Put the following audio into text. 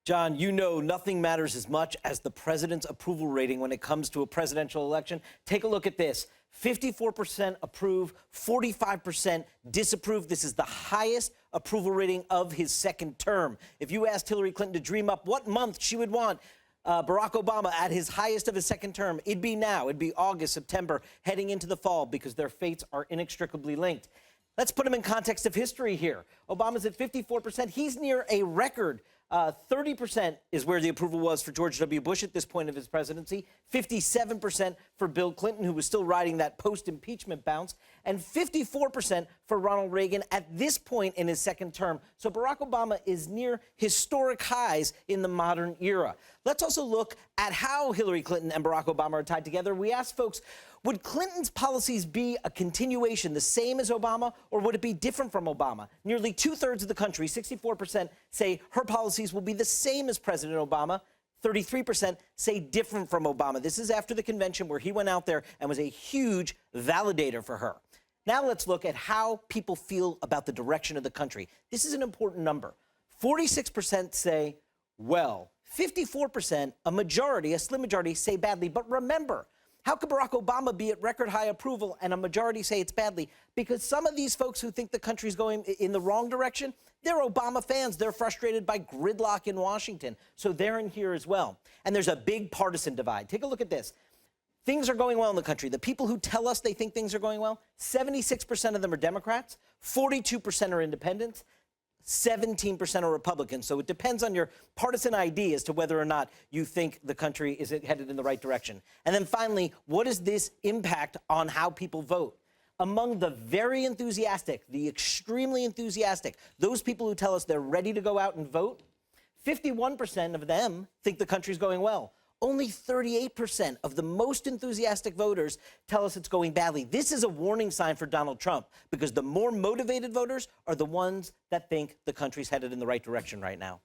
John, you know nothing matters as much as the president's approval rating when it comes to a presidential election. Take a look at this. 54% approve, 45% disapprove. This is the highest approval rating of his second term. If you asked Hillary Clinton to dream up what month she would want Barack Obama at his highest of his second term, it'd be now. It'd be August, September, heading into the fall, because their fates are inextricably linked. Let's put him in context of history here. Obama's at 54%. He's near a record. 30% is where the approval was for George W. Bush at this point of his presidency, 57% for Bill Clinton, who was still riding that post-impeachment bounce, and 54% for Ronald Reagan at this point in his second term. So Barack Obama is near historic highs in the modern era. Let's also look at how Hillary Clinton and Barack Obama are tied together. We asked folks, would Clinton's policies be a continuation, the same as Obama, or would it be different from Obama? Nearly two-thirds of the country, 64%, say her policies will be the same as President Obama. 33% say different from Obama. This is after the convention where he went out there and was a huge validator for her. Now let's look at how people feel about the direction of the country. This is an important number. 46% say well. 54%, a majority, a slim majority, say badly. But remember, how could Barack Obama be at record high approval and a majority say it's badly? Because some of these folks who think the country's going in the wrong direction, they're Obama fans. They're frustrated by gridlock in Washington. So they're in here as well. And there's a big partisan divide. Take a look at this. Things are going well in the country. The people who tell us they think things are going well, 76% of them are Democrats, 42% are independents, 17% are Republicans. So it depends on your partisan ID as to whether or not you think the country is headed in the right direction. And then finally, what does this impact on how people vote? Among the very enthusiastic, the extremely enthusiastic, those people who tell us they're ready to go out and vote, 51% of them think the country's going well. Only 38% of the most enthusiastic voters tell us it's going badly. This is a warning sign for Donald Trump, because the more motivated voters are the ones that think the country's headed in the right direction right now.